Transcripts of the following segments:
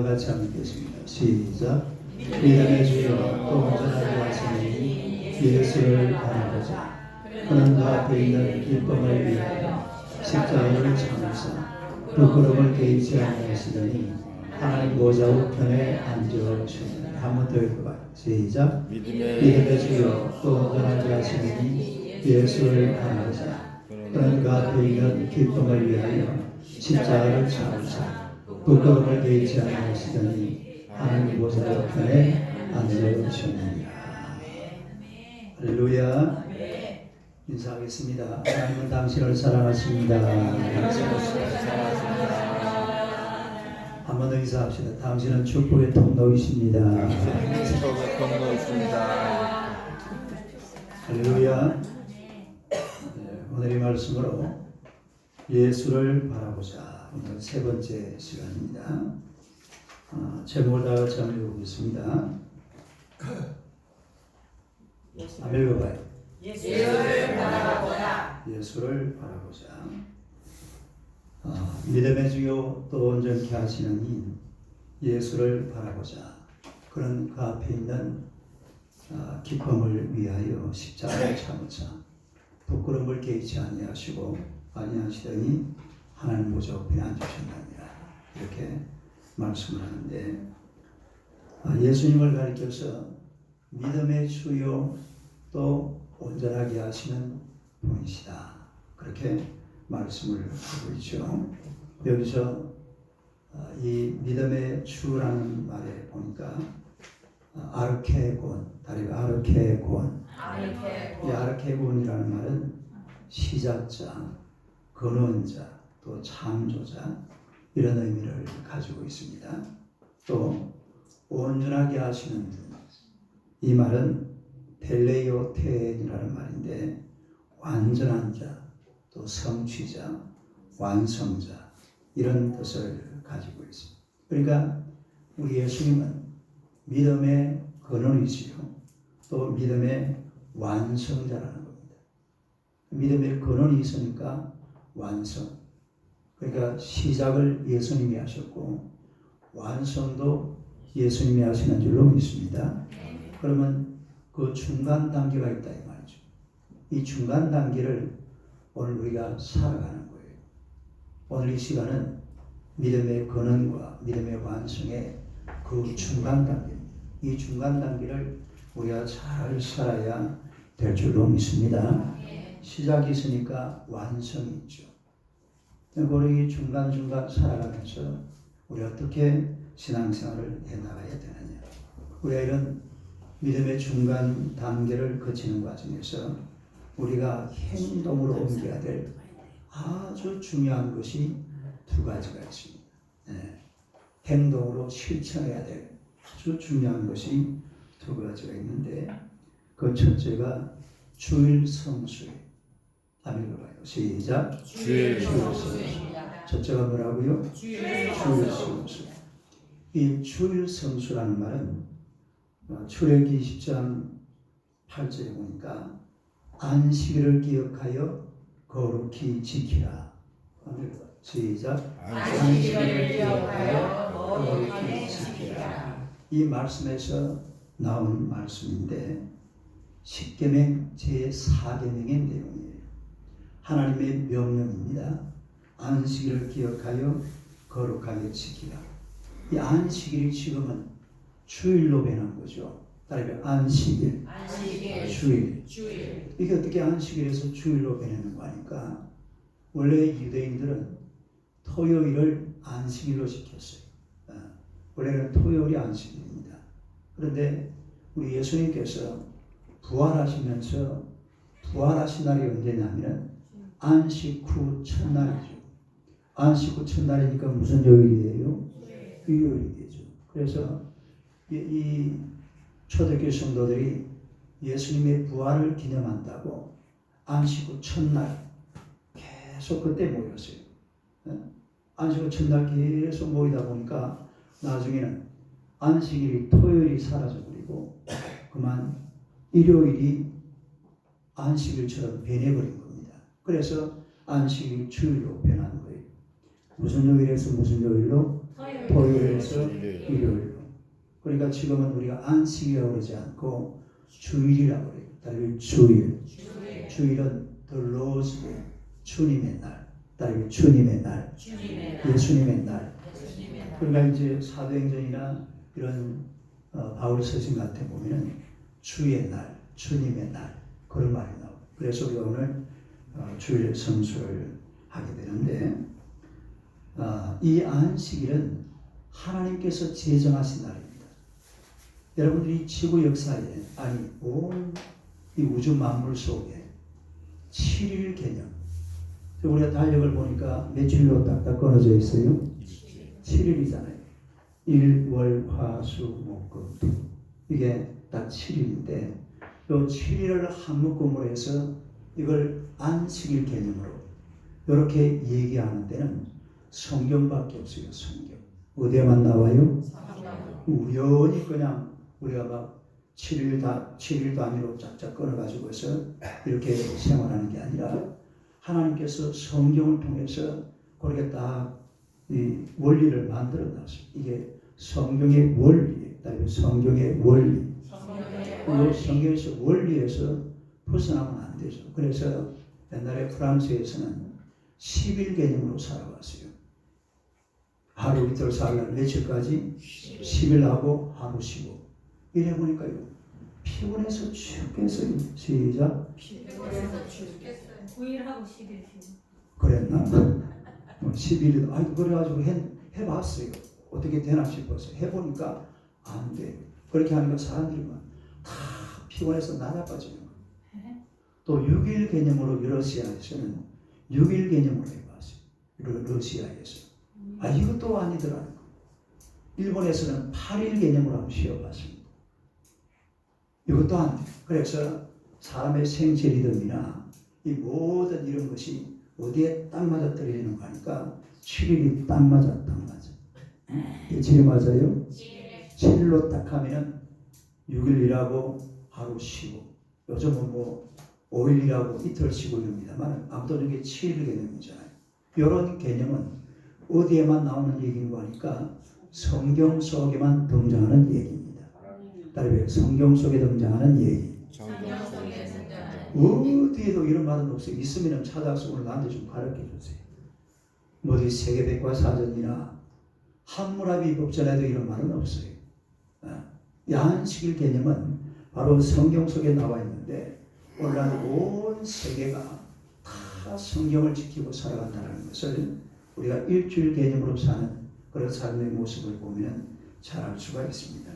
같이 한번 읽겠습니다. 시작. 믿음의 주여 또 온전하게 하시니 예수를 바라보자. 그는 그 앞에 있는 기쁨을 위하여 십자가를 참으사 부끄러움을 개의치 아니하시더니 하나님 보좌 우편에 앉으셨느니. 한 번 더 읽어봐요. 시작. 믿음의 주여 또 온전하게 하시니 예수를 바라보자. 그는 그 앞에 있는 기쁨을 위하여 십자가를 참으사 부끄러움을 개의치 아니하시더니 하나님 보좌 우편에 앉으셨느니라. 할렐루야. 인사하겠습니다. 하나님은 당신을 사랑하십니다. 한 번 더 인사합시다. 당신은 축복의 통로이십니다. 할렐루야. 오늘의 말씀으로 예수를 바라보자. 오늘 세 번째 시간입니다. 제목을 다 같이 한번 읽어보겠습니다. 한번 읽어봐요. 예수를 바라보자. 예수를 바라보자. 믿음의 주요 또 온전케 하시는 이 예수를 바라보자. 그는 그 앞에 있는 기쁨을 위하여 십자가를 참으사 부끄러움을 개의치 아니하시더니 하나님 보좌 우편에 앉으셨느니라. 이렇게 말씀을 하는데, 예수님을 가리켜서 믿음의 주요 또 온전하게 하시는 분이시다. 그렇게 말씀을 하고 있죠. 여기서 이 믿음의 주라는 말에 보니까 아르케곤, 다리가 아르케곤. 이 아르케곤이라는 말은 시작자, 근원자, 또 창조자, 이런 의미를 가지고 있습니다. 또 온전하게 하시는 분, 이 말은 텔레이오텐이라는 말인데 완전한 자, 또 성취자, 완성자, 이런 뜻을 가지고 있습니다. 그러니까 우리 예수님은 믿음의 근원이시요 또 믿음의 완성자라는 겁니다. 믿음의 근원이 있으니까 완성. 그러니까 시작을 예수님이 하셨고 완성도 예수님이 하시는 줄로 믿습니다. 그러면 그 중간 단계가 있다 이 말이죠. 이 중간 단계를 오늘 우리가 살아가는 거예요. 오늘 이 시간은 믿음의 근원과 믿음의 완성의 그 중간 단계입니다. 이 중간 단계를 우리가 잘 살아야 될 줄로 믿습니다. 시작이 있으니까 완성이 있죠. 우리 중간중간 살아가면서 우리 어떻게 신앙생활을 해나가야 되느냐. 우리가 이런 믿음의 중간 단계를 거치는 과정에서 우리가 행동으로 옮겨야 될 아주 중요한 것이 두 가지가 있습니다. 행동으로 실천해야 될 아주 중요한 것이 두 가지가 있는데, 그 첫째가 주일 성수예요. 한번 읽어봐요. 시작. 주일 성수. 첫째가 뭐라고요? 주일 성수. 이 주일 성수라는 말은 출애굽기 20장 8절에 보니까 안식일을 기억하여 거룩히 지키라. 시작. 안식일을 기억하여 거룩히 지키라. 이 말씀에서 나온 말씀인데 십계명 제4계명의 내용이에요. 하나님의 명령입니다. 안식일을 기억하여 거룩하게 지키라. 이 안식일이 지금은 주일로 변한 거죠. 따라서 안식일, 주일. 이게 어떻게 안식일에서 주일로 변하는 거니까, 원래 유대인들은 토요일을 안식일로 지켰어요. 원래는 토요일이 안식일입니다. 그런데 우리 예수님께서 부활하시면서 부활하신 날이 언제냐면 안식 후 첫날이죠. 안식 후 첫날이니까 무슨 요일이에요? 일요일이 되죠. 그래서 이 초대교회 성도들이 예수님의 부활을 기념한다고 안식 후 첫날 계속 그때 모였어요. 안식 후 첫날 계속 모이다 보니까 나중에는 안식일이 토요일이 사라져버리고 그만 일요일이 안식일처럼 변해버린 겁니다. 그래서 안식일이 주일로 변한 거예요. 무슨 요일에서 무슨 요일로? 토요일에서 일요일로. 그러니까 지금은 우리가 안식이라고 그러지 않고 주일이라고 그래요. 다른 주일. 주일은 the Lord's Day. 주님의 날. 다른 주님의 날. 예수님의 날. 그러니까 이제 사도행전이나 이런 바울 서신 같은 보면은 주의 날, 주님의 날 그런 말이 나와요. 그래서 우리가 오늘 주일 성수를 하게 되는데 이 안식일은 하나님께서 제정하신 날입니다. 여러분들이 지구 역사에 아니 온 이 우주 만물 속에 7일 개념 우리가 달력을 보니까 며칠로 딱딱 끊어져 있어요? 7일이잖아요. 일, 월, 화, 수, 목, 금, 토. 이게 딱 7일인데 이 7일을 한 묶음으로 해서 이걸 안식일 개념으로 이렇게 얘기하는 데는 성경밖에 없어요. 성경. 어디에만 나와요? 우연히 그냥 우리가 막 7일 단위로 짝짝 끊어가지고서 이렇게 생활하는 게 아니라 하나님께서 성경을 통해서 그렇게 딱 이 원리를 만들어 놨어요. 이게 성경의 원리, 성경의 원리. 그리고 성경에서 원리에서 벗어나면 안 되죠. 그래서 옛날에 프랑스에서는 10일 개념으로 살아왔어요. 하루 이틀 살날 며칠까지 10일 하고 하루 쉬고. 이래 보니까요. 피곤해서 죽겠어요. 시작. 피곤해서 죽겠어요. 9일하고 10일 쉬고. 그랬나? 10일이도 아니 그래가지고 해봤어요. 어떻게 되나 싶어서 해보니까 안 돼. 그렇게 하니까 사람들이 다 피곤해서 나가빠지는 거예요. 또 6일 개념으로 러시아에서는 6일 개념으로 해봤어요. 러시아에서. 이것도 아니더라는 거예요. 일본에서는 8일 개념으로 한번 쉬어봤습니다. 이것도 안 돼요. 그래서 사람의 생체 리듬이나 이 모든 이런 것이 어디에 딱 맞아 떨어지는 거 하니까 7일이 딱 맞아. 7일 맞아요? 7일로 딱 하면은 6일 일하고 하루 쉬고 요즘은 뭐 5일 일하고 이틀 쉬고 이럽니다만 아무튼 이게 7일 개념이잖아요. 이런 개념은 어디에만 나오는 얘기인가 하니까 성경 속에만 등장하는 얘기입니다. 다른 성경 속에 등장하는 얘기. 어디에도 이런 말은 없어요. 있으면 찾아서 오늘 나한테 좀 가르쳐 주세요. 어디 세계백과사전이나 함무라비 법전에도 이런 말은 없어요. 안식일 개념은 바로 성경 속에 나와 있는데 오늘 온 세계가 다 성경을 지키고 살아간다는 것을 우리가 일주일 개념으로 사는 그런 삶의 모습을 보면 잘 알 수가 있습니다.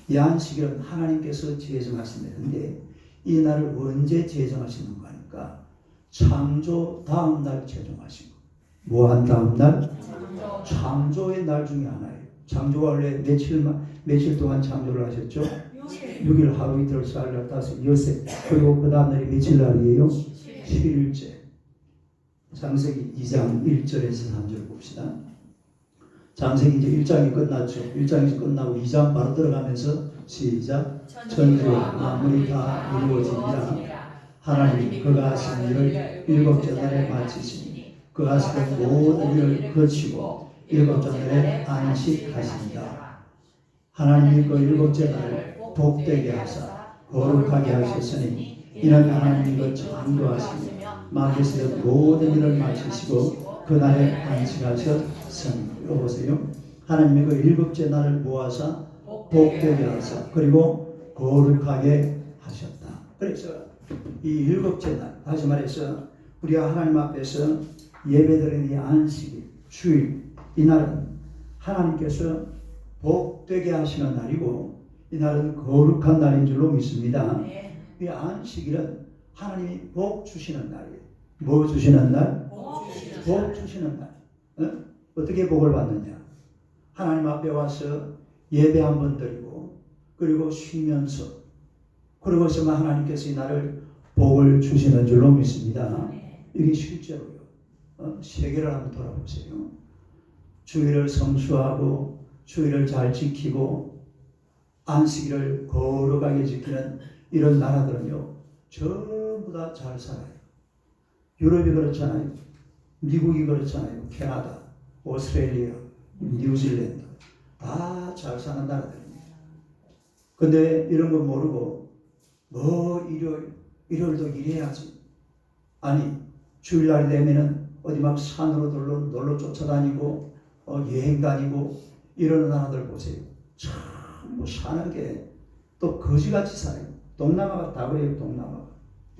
이 안식일은 하나님께서 제정하신 날인데 이 날을 언제 제정하시는 거 하니까 창조 다음 날 제정하신 거. 뭐한 다음 날? 창조의 날 중에 하나예요. 창조가 원래 며칠 동안 창조를 하셨죠? 6일 하루 이틀 쌀날 다섯 여섯 그리고 그 다음 날이 며칠 날이에요? 7일째. 창세기 2장 1절에서 3절 봅시다. 창세기 이제 1장이 끝났죠. 1장이 끝나고 2장 바로 들어가면서 시작. 천지와 만물이 다 이루어지니라. 하나님 그가 하신 일을 일곱째 날에 마치시니 그가 하시는 모든 일을 거치고 일곱째 날에 안식하신다. 하나님이 그 일곱째 날을 복되게 하사 거룩하게 하셨으니 이는 하나님이 그 창조하시며 만드시는 모든 일을 마치시고 그날에 안식하셨으니. 보세요. 하나님이 그 일곱째 날을 모아서 복되게 하사 그리고 거룩하게 하셨다. 그래서 이 일곱째 날 다시 말해서 우리가 하나님 앞에서 예배드리는 이 안식일 주일 이 날은 하나님께서 복되게 하시는 날이고 이 날은 거룩한 날인 줄로 믿습니다. 이 안식일은 하나님이 복 주시는 날이에요. 뭐 주시는 날? 복 주시는 날. 어떻게 복을 받느냐? 하나님 앞에 와서 예배 한번 드리고 그리고 쉬면서 그러고서만 하나님께서 이 날을 복을 주시는 줄로 믿습니다. 이게 실제로요. 세계를 한번 돌아보세요. 주일을 성수하고 주일을 잘 지키고 안식일을 거룩하게 지키는 이런 나라들은요. 전부 다 잘 살아요. 유럽이 그렇잖아요. 미국이 그렇잖아요. 캐나다, 오스트레일리아, 뉴질랜드 다 잘 사는 나라들입니다. 근데 이런 거 모르고 뭐 일요일도 일해야지. 아니 주일날이 되면은 어디 막 산으로 놀러 쫓아다니고 여행 다니고 이러는 나라들 보세요. 참 뭐 사는 게 또 거지같이 살아요. 동남아가 다 그래요. 동남아가.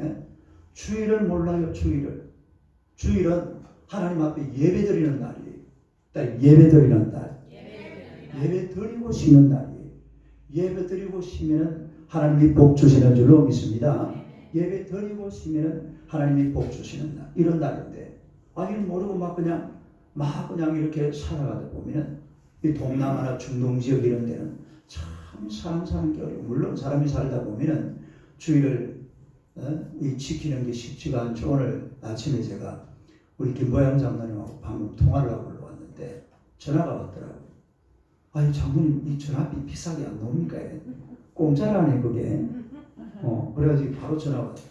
예? 주일을 몰라요. 주일은 하나님 앞에 예배드리는 날이에요. 예배드리는 날. 예배드리고 쉬는 날이에요. 예배드리고 쉬면 하나님이 복 주시는 줄로 믿습니다. 예배드리고 쉬면 하나님이 복 주시는 날. 이런 날인데 이걸 모르고 막 그냥 이렇게 살아가다 보면 이 동남아나 중동 지역 이런 데는 참 사람 사는 게 어려워. 물론 사람이 살다 보면은 주일을 이 지키는 게 쉽지가 않죠. 오늘 아침에 제가 우리 김보양 장로님하고 방금 통화를 하고 왔는데 전화가 왔더라고요. 아니 장로님 이 전화비 비싸게 안 나옵니까? 공짜라네 그게. 그래가지고 바로 전화가 왔어요.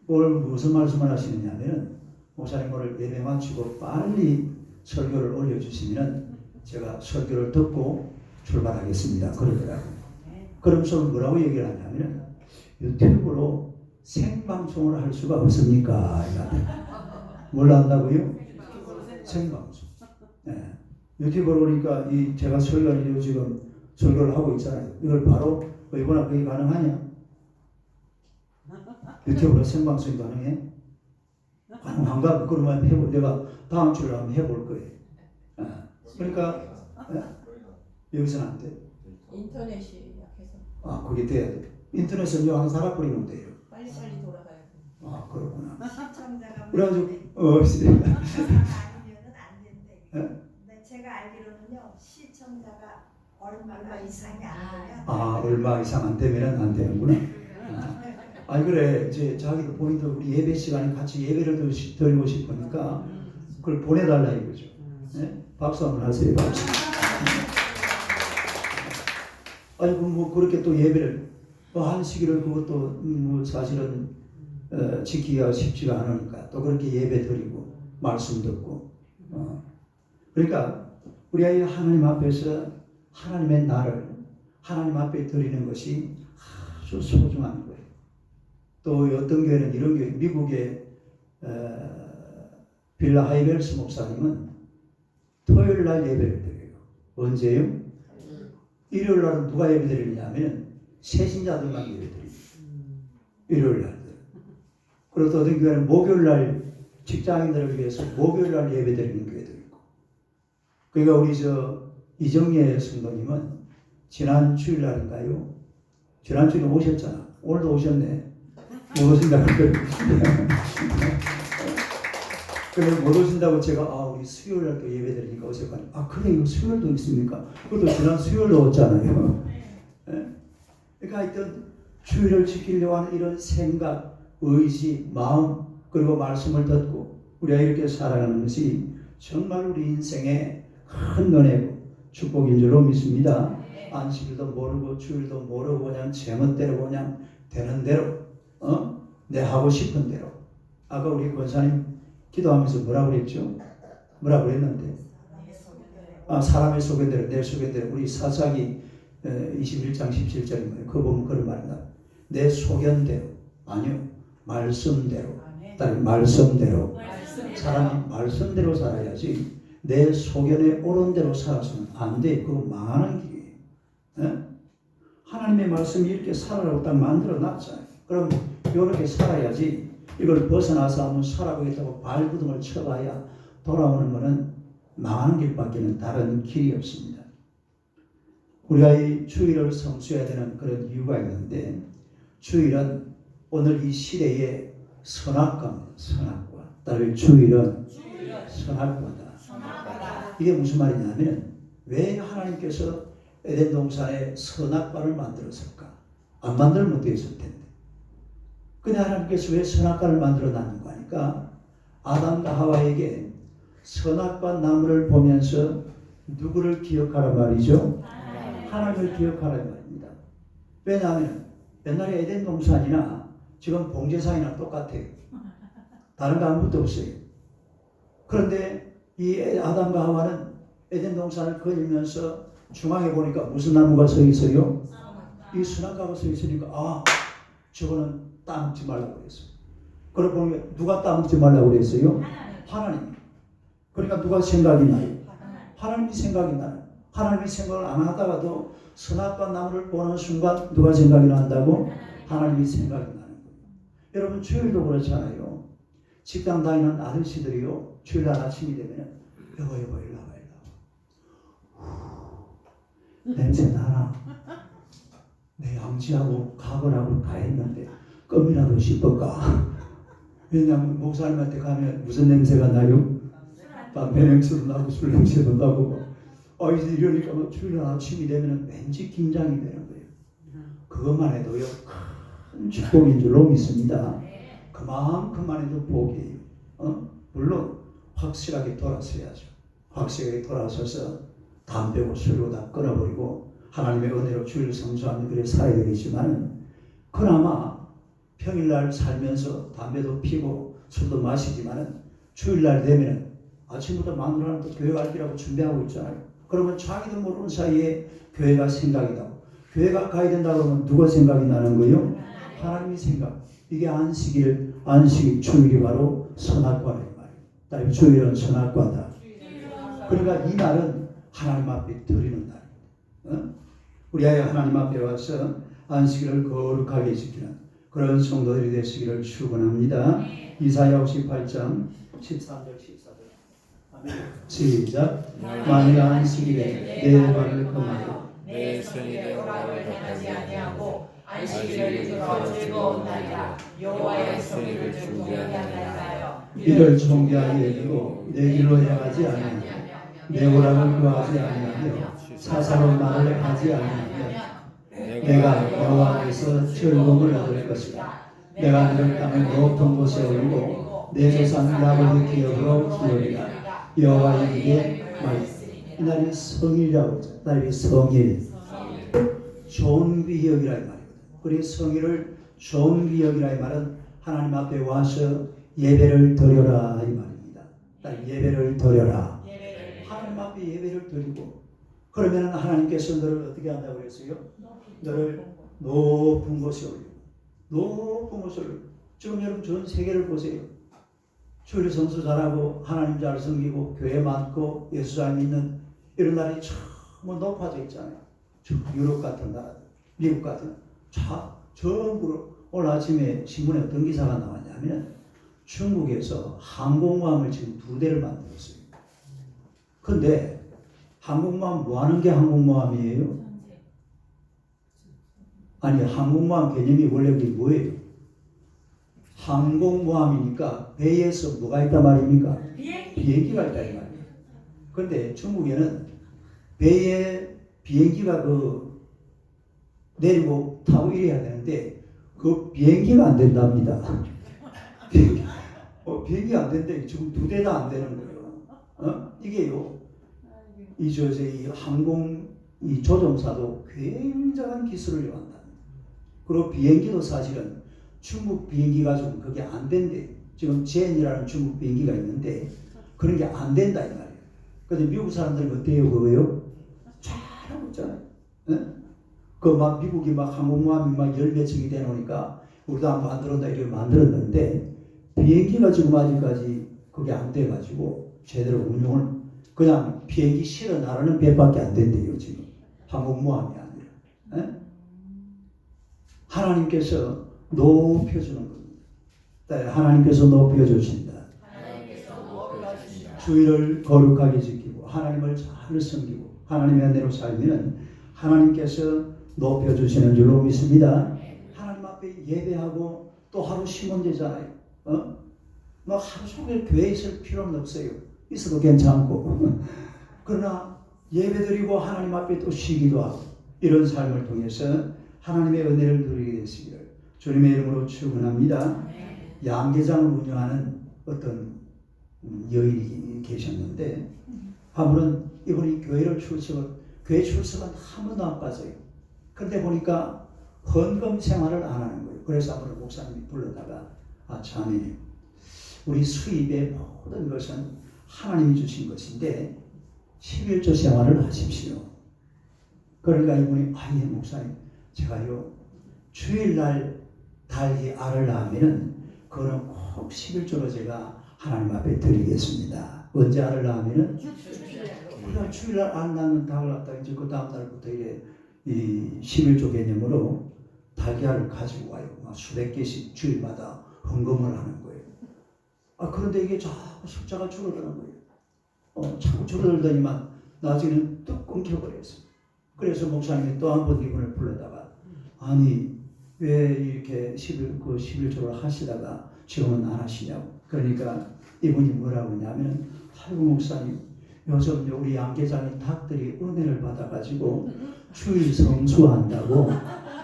오늘 무슨 말씀을 하시느냐면 목사님 오늘 예배 마치고 빨리 설교를 올려주시면 제가 설교를 듣고 출발하겠습니다. 그러더라고요. 그러면서 뭐라고 얘기를 하냐면 유튜브로 생방송을 할 수가 없습니까? 뭘 한다고요? 생방송. 네. 유튜브로 그러니까 제가 설교를 지금 설교를 하고 있잖아요. 이걸 바로 이거나 그게 가능하냐? 유튜브로 생방송이 가능해? 가능한가? 그러면 내가 다음 주에 한번 해볼 거예요. 그러니까 여기서는 안 돼. 인터넷이 약해서. 그게 돼야 돼. 인터넷은 하나 살아 버리면 돼요. 빨리 돌아가야 돼. 그렇구나. 시청자가 그래가지고 시청자가 아니면은 안 된대. 근데 제가 알기로는요 시청자가 얼마 이상이 안 되면 얼마 이상 안 되면은 안 되는구나. 그래 이제 자기도 본인도 우리 예배 시간에 같이 예배를 드리고 싶으니까 그걸 보내달라 이거죠. 네? 박수 한번 하세요. 박수. 뭐 그렇게 또 예배를 한 시기를 그것도 사실은 지키기가 쉽지가 않으니까 또 그렇게 예배 드리고 말씀 듣고 그러니까 우리 아이 하나님 앞에서 하나님의 나를 하나님 앞에 드리는 것이 아주 소중한 거예요. 또 어떤 교회는 이런 교회, 미국의 빌라 하이벨스 목사님은 토요일 날 예배를 드려요. 언제요? 일요일 날은 누가 예배 드리냐면 새신자들만 예배 드립니다. 일요일 날. 그리고 또 어떤 교회는 목요일 날 직장인들을 위해서 목요일 날 예배 드리는 교회도 있고. 그러니까 우리 이정예 성도님은 지난 주일 날인가요? 지난 주일에 오셨잖아. 오늘도 오셨네. 못 오신다고 근데 못 오신다고 제가 우리 수요일 날 또 예배 드리니까 오셨거든요. 그래요 수요일도 있습니까? 그것도 지난 수요일도 왔잖아요. 네? 그러니까 하여튼 주일을 지키려고 하는 이런 생각, 의지, 마음 그리고 말씀을 듣고 우리가 이렇게 살아가는 것이 정말 우리 인생의 큰 은혜고 축복인 줄로 믿습니다. 안식일도 모르고 주일도 모르고 그냥 제멋대로 그냥 되는 대로 내 하고 싶은 대로. 아까 우리 권사님 기도하면서 뭐라고 그랬죠? 뭐라고 그랬는데? 사람의 소견대로 내 소견대로. 우리 사사기 21장 17절입니다. 그거 보면 그런 말이다. 내 소견대로 아니요 말씀대로. 말씀대로. 사람이 말씀대로 살아야지 내 소견에 옳은 대로 살아서는 안 돼. 그거 망하는 길이에요. 하나님의 말씀이 이렇게 살아라고 딱 만들어 놨잖아요. 그럼 이렇게 살아야지. 이걸 벗어나서 한번 살아보겠다고 발구둥을 쳐봐야 돌아오는 것은 망하는 길밖에는 다른 길이 없습니다. 우리가 이 주일을 성수해야 되는 그런 이유가 있는데 주일은 오늘 이 시대의 선악과입니다. 선악과. 따로 주일은 선악과다. 이게 무슨 말이냐면 왜 하나님께서 에덴 동산에 선악과를 만들었을까? 안 만들면 되었을 텐데. 근데 하나님께서 왜 선악과를 만들어 놨는가 하니까 아담과 하와에게 선악과 나무를 보면서 누구를 기억하란 말이죠? 하나님을 기억하란 말입니다. 왜냐하면 옛날에 에덴 동산이나 지금 봉제사이나 똑같아요. 다른 거 아무것도 없어요. 그런데 이 아담과 하와는 에덴 동산을 그리면서 중앙에 보니까 무슨 나무가 서 있어요? 이 수납가가 서 있으니까 아, 저거는 따먹지 말라고 그랬어요. 그러고 보니까 누가 따먹지 말라고 그랬어요? 하나님. 그러니까 누가 생각이 나요? 하나님이 생각이 나요. 하나님이 생각을 안 하다가도 선악과 나무를 보는 순간 누가 생각이 난다고? 하나님이 생각이 나는 거예요. 여러분 주일도 그렇잖아요. 직장 다니는 아저씨들이요, 주일날 아침이 되면 여보 일로 와봐. 냄새 나나? 내 양치하고 가거라고 다 했는데 껌이라도 씹을까? 왜냐하면 목사님한테 가면 무슨 냄새가 나요? 담배 냄새도 나고 술 냄새도 나고 이제 이러니까 뭐 주일날 아침이 되면 왠지 긴장이 되는 거예요. 그것만 해도요 큰 축복인 줄로 믿습니다. 그만큼만 해도 복이에요. 물론 확실하게 돌아서야죠. 확실하게 돌아서서 담배고 술고 다 끊어버리고 하나님의 은혜로 주일 성수하며 그래 살아야 되겠지만, 그나마 평일날 살면서 담배도 피고 술도 마시지만은 주일날 되면 아침부터 마누라는 또 교회 갈 길하고 준비하고 있잖아요. 그러면 자기도 모르는 사이에 교회가 생각이 나고, 교회가 가야 된다 그러면 누가 생각이 나는 거예요? 하나님이 생각. 이게 안식이 주일이 바로 선악과라는 말이에요. 주일은 선악과다. 그러니까 이 날은 하나님 앞에 드리는 날입니다. 우리 아이 하나님 앞에 와서 안식일을 거룩하게 지키는 그런 성도들이 되시기를 축원합니다. 이사야 58장 13절 14절 시작. 만일 안식일에 내 발을 금하고 내 성일에 오락을 행하지 아니하고 안식일을 기뻐 즐거운 날이라 여호와의 성일을 준비하게 하나이다. 이를 존귀하게 여기고 내 길로 행하지 아니하며 내 오락을 구하지 아니하며 사사로운 말을 하지 아니하며 내가 여호와 앞에서 즐거움을 얻을 것이다. 내가 너를 땅의 높은 곳에 올리고 내 조상 야곱의 기업으로 키우리라. 여호와의 입에 말했으니. 이 날이 성일이라고 하죠. 날이 성일. 좋은 기억이라 이 말이거든. 그리고 성일을 좋은 기억이라 이 말은 하나님 앞에 와서 예배를 드려라 이 말입니다. 예배를 드려라. 하나님 앞에 예배를 드리고, 그러면 하나님께서 너를 어떻게 한다고 그랬어요? 너를 높은 곳에 올리고. 높은 곳에 올리고. 지금 여러분 전 세계를 보세요. 주일 성수 잘하고 하나님 잘 섬기고 교회 많고 예수 잘 믿는 이런 나라이 전부 높아져 있잖아요. 유럽 같은 나라, 미국 같은 전부. 오늘 아침에 신문에 어떤 기사가 나왔냐면 중국에서 항공모함을 지금 2대를 만들었어요. 근데 항공모함 뭐 하는 게 항공모함이에요? 아니, 항공모함 개념이 원래 그게 뭐예요? 항공모함이니까 배에서 뭐가 있단 말입니까? 비행기가 있다 이 말이에요. 근데 중국에는 배에 비행기가 내리고 타고 이래야 되는데 그 비행기가 안 된답니다. 비행기가 안 된대. 지금 2대 다 안 되는 거예요. 이게요. 이 항공 이 조종사도 굉장한 기술을 요한다. 그리고 비행기도 사실은 중국 비행기가 좀 그게 안 된대. 지금 제엔이라는 중국 비행기가 있는데 그런 게 안 된다 이 말이에요. 근데 미국 사람들은 어때요 그거요? 잘하고 있잖아요. 막 미국이 막 항공모함이 막 10몇 척이 되놓으니까 우리도 한번 만들었다 이렇게 만들었는데 비행기가 지금 아직까지 그게 안 돼가지고 제대로 운용을 그냥 비행기 실어 나르는 배밖에 안 된대요 지금. 항공모함이 아니라. 하나님께서 높여주는 겁니다. 하나님께서 높여주신다. 주일을 거룩하게 지키고 하나님을 잘 섬기고 하나님의 은혜로 살면 하나님께서 높여주시는 줄로 믿습니다. 하나님 앞에 예배하고 또 하루 쉬면 되잖아요. 뭐 하루 종일 교회에 있을 필요는 없어요. 있어도 괜찮고. 그러나 예배드리고 하나님 앞에 또 쉬기도 하고 이런 삶을 통해서 하나님의 은혜를 누리게 되시기를 주님의 이름으로 축원합니다. 양계장을 운영하는 어떤 여인이 계셨는데 한번은 이분이 교회 출석은 한 번도 안 빠져요. 그런데 보니까 헌금 생활을 안 하는 거예요. 그래서 한번 목사님이 불러다가 자매님, 우리 수입의 모든 것은 하나님이 주신 것인데 11조 생활을 하십시오. 그러니까 이분이 예 목사님 제가요 주일날 달기 알을 낳으면은 그거는 꼭 11조로 제가 하나님 앞에 드리겠습니다. 언제 알을 낳으면은 그냥 주일날 알 낳는 닭을 갖다 이제 그 다음 날부터 이래 이 11조 개념으로 달걀을 가지고 와요. 막 수백 개씩 주일마다 헌금을 하는 거예요. 그런데 이게 자꾸 숫자가 줄어드는 거예요. 자꾸 줄어들더니만 나중에는 뚝 끊겨버렸어요. 그래서 목사님이 또 한 번 이분을 불러다가 아니 왜 이렇게 11조를 하시다가 지금은 안 하시냐고. 그러니까 이분이 뭐라고 하냐면 아이고 목사님 요즘 우리 양계장인 닭들이 은혜를 받아가지고 주일 성수한다고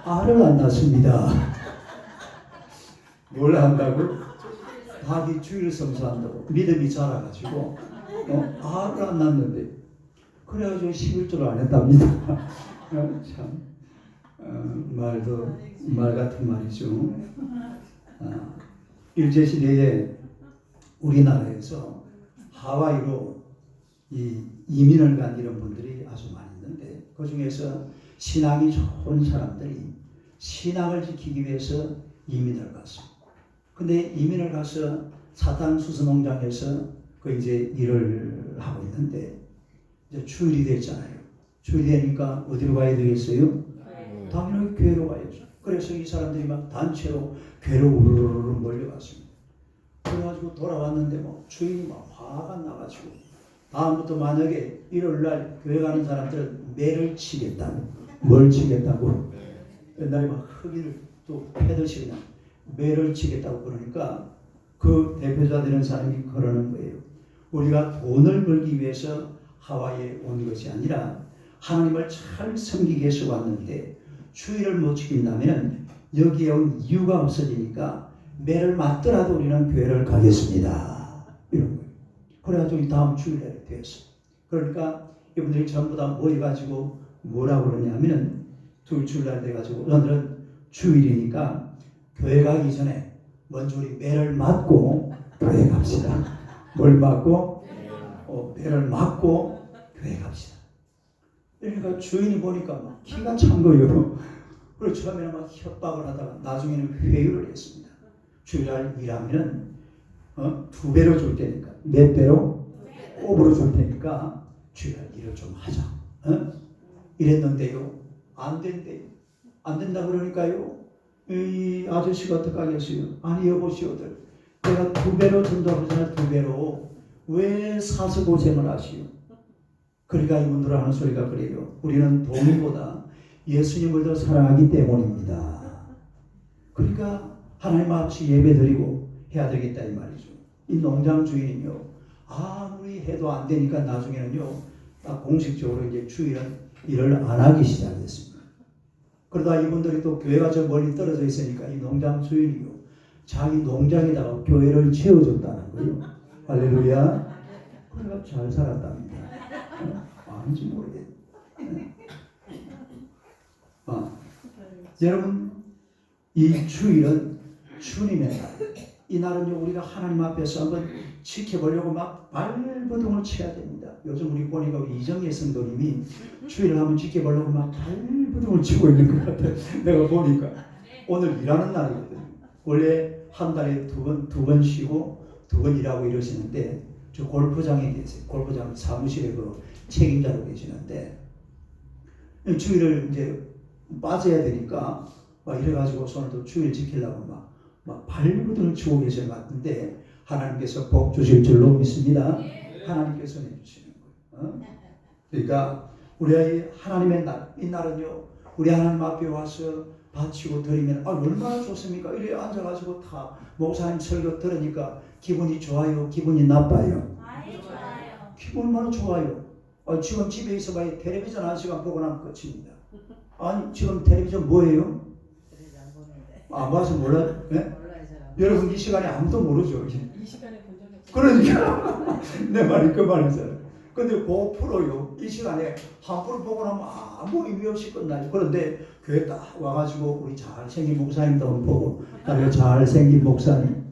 알을 안 낳습니다. 뭘 한다고? 닭이 주일 성수한다고 믿음이 자라가지고 알을 안 낳는데 그래가지고 11조를 안 했답니다. 참 말도 말 같은 말이죠. 일제시대에 우리나라에서 하와이로 이민을 간 이런 분들이 아주 많이 있는데 그 중에서 신앙이 좋은 사람들이 신앙을 지키기 위해서 이민을 갔습니다. 근데 이민을 가서 사탕 수수 농장에서 그 이제 일을 하고 있는데 이제 주일이 됐잖아요. 주일이 되니까 어디로 가야 되겠어요? 당연히 교회로 가야죠. 그래서 이 사람들이 막 단체로 교회로 우르르 몰려갔습니다. 그래가지고 돌아왔는데 뭐 주인이 막 화가 나가지고 다음부터 만약에 일요일날 교회 가는 사람들은 매를 치겠다고. 뭘 치겠다고? 옛날에 막 흑인을 또 패듯이 그냥 매를 치겠다고 그러니까 그 대표자 되는 사람이 그러는 거예요. 우리가 돈을 벌기 위해서 하와이에 온 것이 아니라 하나님을 잘 섬기기 위해서 왔는데 주일을 못 지킨다면 여기에 온 이유가 없어지니까 매를 맞더라도 우리는 교회를 가겠습니다. 이런 거예요. 그래가지고 다음 주일에 되었어요. 그러니까 이분들이 전부 다 모여가지고 뭐라고 그러냐면 둘 주일날 돼가지고 오늘은 주일이니까 교회 가기 전에 먼저 우리 매를 맞고 교회 갑시다. 뭘 맞고? 매를 맞고 교회 갑시다. 그러니까 주인이 보니까 막 기가 찬 거예요. 그리고 처음에는 막 협박을 하다가 나중에는 회유를 했습니다. 주일날 일하면 2배로 줄 테니까 몇 배로? 곱으로 줄 테니까 주일날 일을 좀 하자. 이랬는데요. 안 된대요. 안 된다 그러니까요. 이 아저씨가 어떻게 하겠어요? 아니 여보시오들 내가 2배로 준다고 하잖아요. 2배로 왜 사서 고생을 하시오? 그러니까 이분들은 하는 소리가 그래요. 우리는 돈보다 예수님을 더 사랑하기 때문입니다. 그러니까 하나님 앞에 예배드리고 해야 되겠다 이 말이죠. 이 농장 주인은요 아무리 해도 안 되니까 나중에는요 딱 공식적으로 이제 주일은 일을 안 하기 시작했습니다. 그러다 이분들이 또 교회가 저 멀리 떨어져 있으니까 이 농장 주인이요 자기 농장에다가 교회를 채워줬다는 거예요. 할렐루야. 그러니까 잘 살았답니다. 아닌지 모르겠네. 여러분 이 주일은 주님의 날. 이 날은요 우리가 하나님 앞에서 한번 지켜보려고 막 발버둥을 쳐야 됩니다. 요즘 우리 보니까 우리 이정예 성도님이 주일을 한번 지켜보려고 막 발버둥을 치고 있는 것 같아요. 내가 보니까 오늘 일하는 날이거든요. 원래 한 달에 두 번 쉬고 2번 일하고 이러시는데 저 골프장에 계세요. 골프장 사무실에 그 책임자로 계시는데 주일을 이제 빠져야 되니까 막 이래가지고 오늘도 주일 지키려고 막 발버둥을 치고 계신 것 같은데 하나님께서 복 주실 줄로 믿습니다. 하나님께서 내주시는 거예요. 그러니까 우리가 하나님의 날, 이 날은요 우리 하나님 앞에 와서 바치고 드리면 얼마나 좋습니까? 이래 앉아가지고 다 목사님 설교 들으니까 기분이 좋아요? 기분이 나빠요? 좋아요. 기분 얼마나 좋아요? 지금 집에 있어봐야 텔레비전 1시간 보고 나면 끝입니다. 아니 지금 텔레비전 뭐예요? 안 봐서 몰라요? 네? 여러분 이 시간에 아무도 모르죠. 이 시간에 본 적이 없어요. 그러니까 내 말이 그 말이잖아요. 근데 그 프로요 이 시간에 한 프로 보고 나면 아무 의미 없이 끝나죠. 그런데 교회 딱 와가지고 우리 잘생긴 목사님도 한번 보고 나를 잘생긴 목사님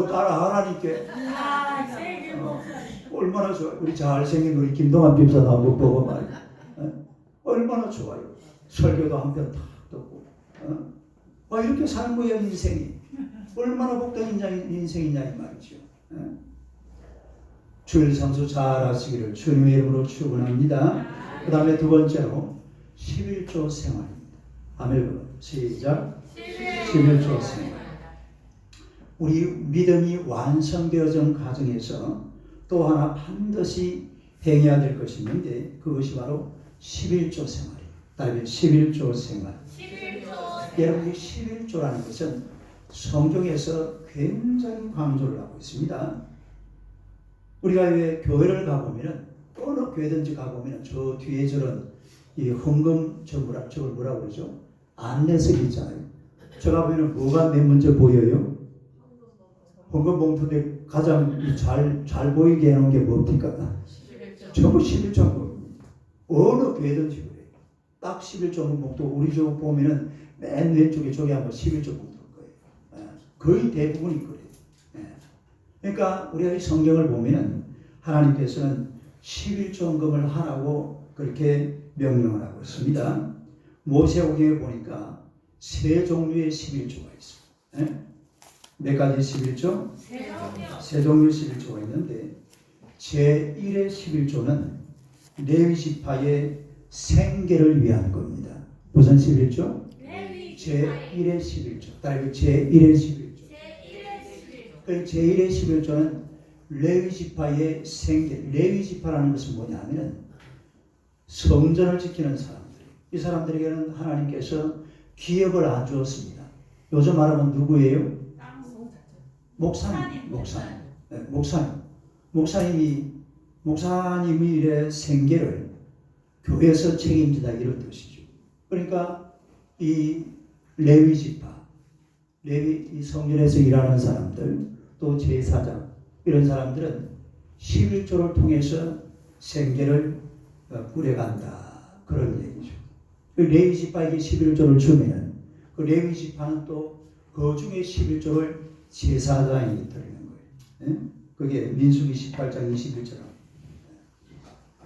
따라 하라니까 얼마나 좋아요. 우리 잘생긴 우리 김동완 집사도 한번 보고 말이야. 얼마나 좋아요. 설교도 한 편 탁 듣고. 이렇게 사는 거예요, 인생이. 얼마나 복된 인생이냐 이 말이죠. 주일 상수 잘 하시기를 주님의 이름으로 축원합니다. 그 다음에 두 번째로 11조 생활입니다. 아멘. 시작. 11조 생활. 우리 믿음이 완성되어진 과정에서 또 하나 반드시 행해야 될 것이 있는데 그것이 바로 11조 생활이에요. 다음에 11조 생활. 여러분, 이 11조라는 것은 성경에서 굉장히 강조를 하고 있습니다. 우리가 왜 교회를 가보면은 어느 교회든지 가보면 저 뒤에 저런 이 헌금 저걸 뭐라고 그러죠? 안내석이 있잖아요. 저 가보면 뭐가 맨 먼저 보여요? 헌금 봉투에 가장 잘 보이게 해놓은 게 뭡니까? 전부 11조. 어느 교회든지 그래요. 딱 11조 봉투. 우리 쪽 보면은 맨 왼쪽에 저기 한번 11조 봉투일 거예요. 거의 대부분이 그래요. 그러니까 우리가 이 성경을 보면은 하나님께서는 11조헌금을 하라고 그렇게 명령을 하고 있습니다. 모세오경에 보니까 세 종류의 11조가 있어요. 몇 가지 11조? 세 종류의 11조가 있는데 제1의 11조는 레위 지파의 생계를 위한 겁니다. 무슨 11조? 제1의 11조. 다른 제1의 11조. 제1의 11조는 레위 지파의 생계. 레위 지파라는 것은 뭐냐면은 성전을 지키는 사람들. 이 사람들에게는 하나님께서 기업을 안 주었습니다. 요즘 말하면 누구예요? 목사님. 목사님이 이래 생계를 교회에서 책임지다 이런 뜻이죠. 그러니까 이 레위 지파, 이 성전에서 일하는 사람들, 또 제사장 이런 사람들은 11조를 통해서 생계를 꾸려간다 그런 얘기죠. 그 레위 지파에게 11조를 주면 그 레위 지파는 또 그 중에 11조를 제사장이 드리는 거예요. 그게 민수기 18장 21절입니다.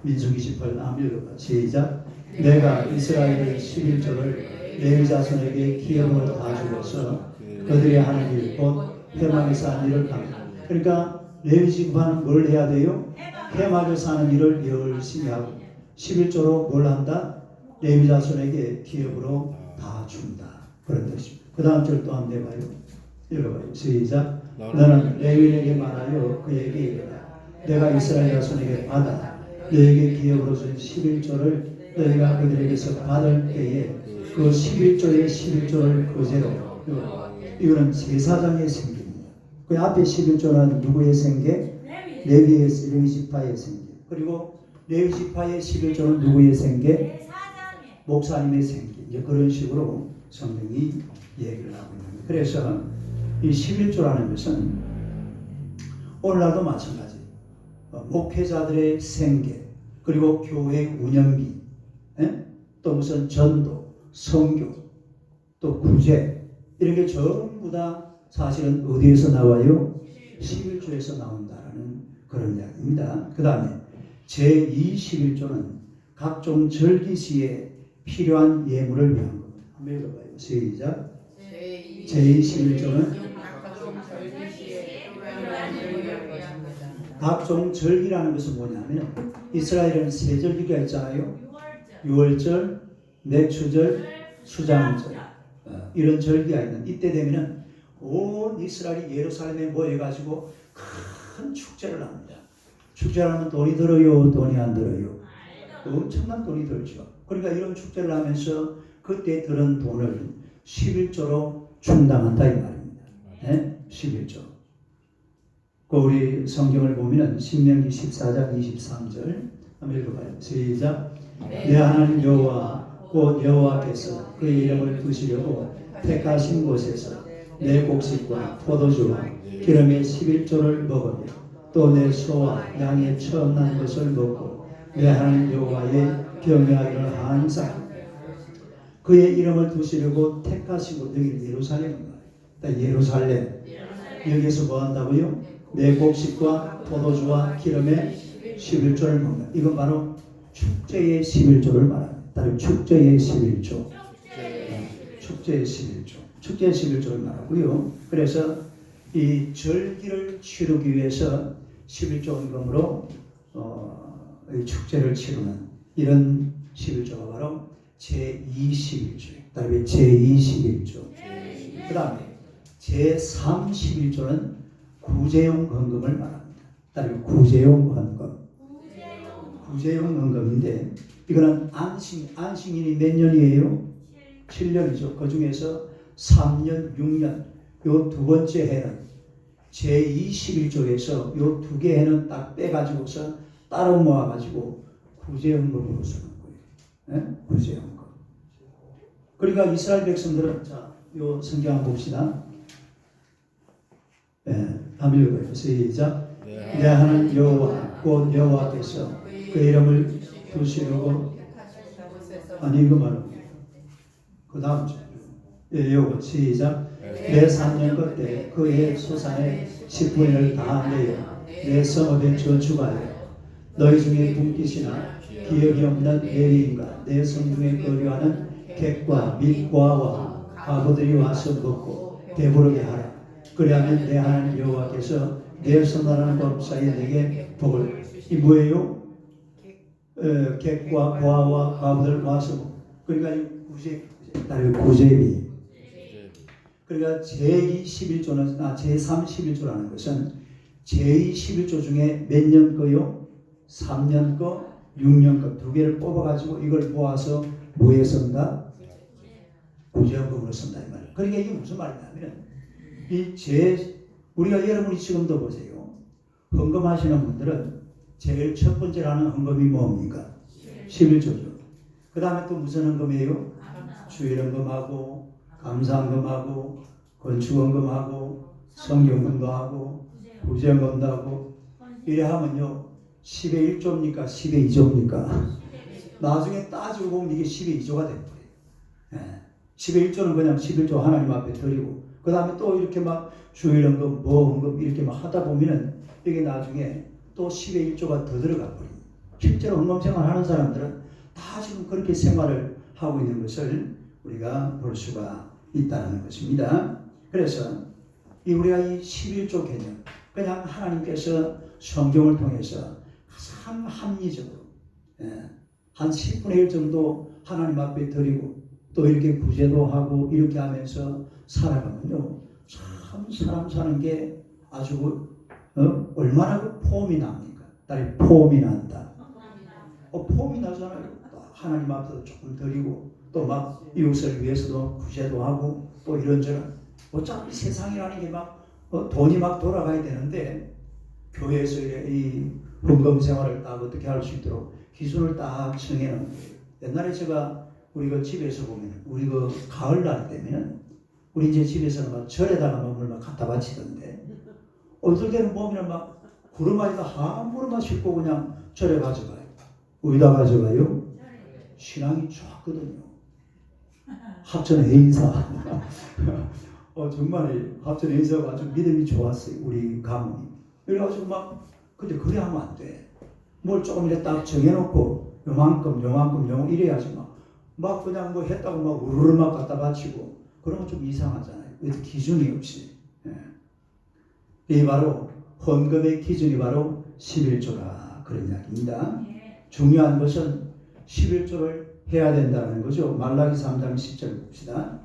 민수기 18, 읽어봐. 시작. 내가 이스라엘의 11조를 레위 자손에게 기업으로 다 주어서 그들이 하는 일, 곧 회막에서 하는 일을 합니다. 그러니까 레위 지파는 뭘 해야 돼요? 회막에서 하는 일을 열심히 하고 11조로 뭘 한다? 레위 자손에게 기업으로 다 준다. 그런 뜻입니다. 그 다음 절 또 한번 내봐요. 읽어봐요. 시작. 너는 레위인에게 말하여 그에게 이르라. 내가 이스라엘 자손에게 받아 너에게 기업으로 준 11조를 너희가 그들에게서 받을 때에 그 11조의 11조를 그대로 이거는 제사장의 생계입니다. 그 앞에 11조는 누구의 생계? 레위 지파의 생계. 그리고 레위 지파의 11조는 누구의 생계? 목사님의 생계. 이제 그런 식으로 성경이 얘기를 하고 있는 거예요. 그래서 이 11조라는 것은 오늘날도 마찬가지. 목회자들의 생계, 그리고 교회 운영비, 또 무슨 전도, 선교, 또 구제 이런 게 전부 다 사실은 어디에서 나와요? 11조에서 나온다라는 그런 이야기입니다. 그 다음에 제2 11조는 각종 절기 시에 필요한 예물을 위한 겁니다. 한번 읽어봐요. 시작. 제2 11조는 각종 절기라는 것은 뭐냐면 이스라엘은 세 절기가 있잖아요. 6월절, 맥추절, 수장절 이런 절기가 있는 이때 되면은 온 이스라엘이 예루살렘에 모여가지고 큰 축제를 합니다. 축제를 하면 돈이 들어요, 돈이 안 들어요? 엄청난 돈이 들죠. 그러니까 이런 축제를 하면서 그때 들은 돈을 11조로 충당한다 이 말입니다. 11조. 그 우리 성경을 보면은 신명기 14장 23절 한번 읽어봐요. 시작. 내 하나님 여호와 곧 여호와께서 그의 이름을 두시려고 택하신 곳에서 내 곡식과 포도주와 기름의 11조를 먹으며 또 내 소와 양의 처음 난 것을 먹고 내 하나님 여호와의 경외하기를 항상 그의 이름을 두시려고 택하신 곳. 여기는 예루살렘입니다. 예루살렘. 여기에서 뭐 한다고요? 내 곡식과 포도주와 기름의 11조를 먹는, 이건 바로 축제의 11조를 말합니다. 따로 축제의 11조. 축제의 11조. 축제의 11조를 말하고요. 그래서 이 절기를 치르기 위해서 11조 헌금으로 이 축제를 치르는 이런 11조가 바로 제211조예요. 그다음에 제211조. 그 다음에 제311조는 구제용 헌금을 말합니다. 그다음에 구제용 헌금. 구제용 헌금인데 이거는 안식일이 몇 년이에요? 7년이죠. 그 중에서 3년, 6년 요 두 번째 해는 제21조에서 요 두 개 해는 딱 빼가지고서 따로 모아가지고 구제헌금으로 쓰는 거예요. 네? 구제헌금. 그러니까 이스라엘 백성들은 자, 요 성경 한번 봅시다. 네, 한번 읽어요. 시작. 내 하나님 여호와 곧 여호와께서 그 이름을 두시려고 아니 이거 말고 그 다음 주 요거 시작. 내 3년 그때 그의 소산의 10분의 1을 다 내어 내 성읍에 저축하여 너희 중에 분깃이나 기억이 없는 레위인과 내 성중에 거류하는 객과 및 고아와 과부들이 와서 먹고 배부르게 하라. 그리하면 내 하나님 여호와께서 내 선언하는 법 사이에 내게 복을. 이 뭐예요? 객과 고아와 과부들 와서 그러니까 구제비. 그러니까 제21조는 제311조라는 것은 제21조 중에 몇 년 거요? 3년 거, 6년 거 두 개를 뽑아가지고 이걸 모아서 뭐에 쓴다? 구제헌금으로 쓴다 이 말이에요. 그러니까 이게 무슨 말이냐면 우리가 여러분이 지금도 보세요. 헌금하시는 분들은 제일 첫 번째로 하는 헌금이 뭡니까? 11조죠. 그 다음에 또 무슨 헌금이에요? 주일헌금하고 감사헌금하고 건축헌금하고 성경헌금도 하고 구제헌금도 하고 이래 하면요 10의 1조입니까? 10의 2조입니까? 나중에 따지고 보면 이게 10의 2조가 된 거예요. 10의 1조는 그냥 11조 하나님 앞에 드리고 그 다음에 또 이렇게 막 주일헌금 뭐헌금 이렇게 막 하다 보면은 이게 나중에 또 10의 1조가 더 들어가 버립니다. 실제로 헌금 생활하는 사람들은 다 지금 그렇게 생활을 하고 있는 것을 우리가 볼 수가 있다는 것입니다. 그래서 우리가 이 11조 개념 그냥 하나님께서 성경을 통해서 가장 합리적으로 한 10분의 1 정도 하나님 앞에 드리고 또 이렇게 구제도 하고 이렇게 하면서 살아가면요 참 사람 사는 게 아주 얼마나 그 폼이 납니까? 딸이 폼이 난다. 폼이 나잖아요. 하나님 앞에도 조금 드리고 또 막 이웃을 위해서도 구제도 하고 또 이런저런 어차피 세상이라는 게 막 돈이 막 돌아가야 되는데 교회에서 이 헌금 생활을 딱 어떻게 할 수 있도록 기준을 딱 정해놓은 거예요. 옛날에 제가 우리 그 집에서 보면 우리 그 가을날 되면은 우리 이제 집에서는 막 절에다가 몸을 막 갖다 바치던데 어떨 때는 보면 막 구름아리가 함부로만 싣고 그냥 절에 가져가요. 어디다 가져가요? 신앙이 좋았거든요. 합천 해인사 정말 합천 해인사가 아주 믿음이 좋았어요. 우리 가문이. 그래가지고 막 근데 그래 하면 안 돼. 뭘 조금 이렇게 딱 정해놓고 요만큼 이래야지 막 그냥 뭐 했다고 막 우르르 막 갖다 바치고 그러면 좀 이상하잖아요. 왜 기준이 없이. 이 바로 헌금의 기준이 바로 11조라 그런 이야기입니다. 중요한 것은 11조를 해야 된다는 거죠. 말라기서 3장 10절 봅시다.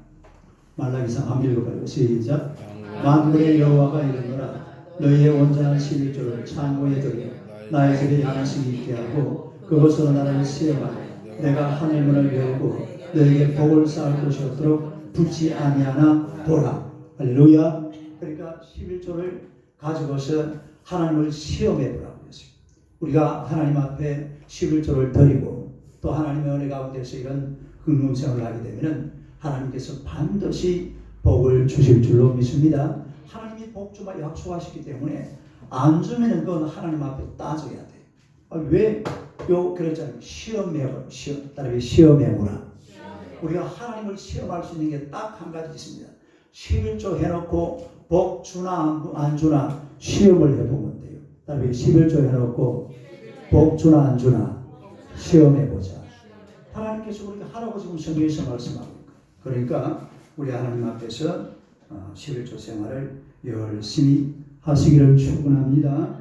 말라기서 한번 읽어봐요. 시작. 만군의 여호와가 이르노라 너희의 온전한 11조를 창고에 들여 나의 집에 하나씩 있게 하고 그것으로 나를 시험하여 내가 하늘문을 열고 너희에게 복을 쌓을 것이 없도록 붙지 아니하나 보라. 할렐루야. 그러니까 11조를 가지고서 하나님을 시험해 보라고 했어요. 우리가 하나님 앞에 11조를 드리고 또 하나님의 은혜 가운데서 이런 헌금생활을 하게 되면 하나님께서 반드시 복을 주실 줄로 믿습니다. 하나님이 복 주마 약속하시기 때문에 안 주면은 그건 하나님 앞에 따져야 돼. 왜? 그랬잖아요. 따르게 시험해보라. 우리가 하나님을 시험할 수 있는 게 딱 한 가지 있습니다. 11조 해놓고 복 주나 안 주나 시험을 해보면 돼요. 따르게 11조 해놓고 복 주나 안 주나 시험해보자. 하나님께서 우리가 하라고 지금 성경에서 말씀하고 있고, 그러니까 우리 하나님 앞에서 11조 생활을 열심히 하시기를 축원합니다.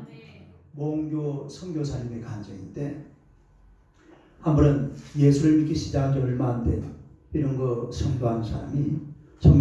몽교 선교사님의 간증인데, 한 번은 예수를 믿기 시작한 지 얼마 안 된 이런 거 선교한 사람이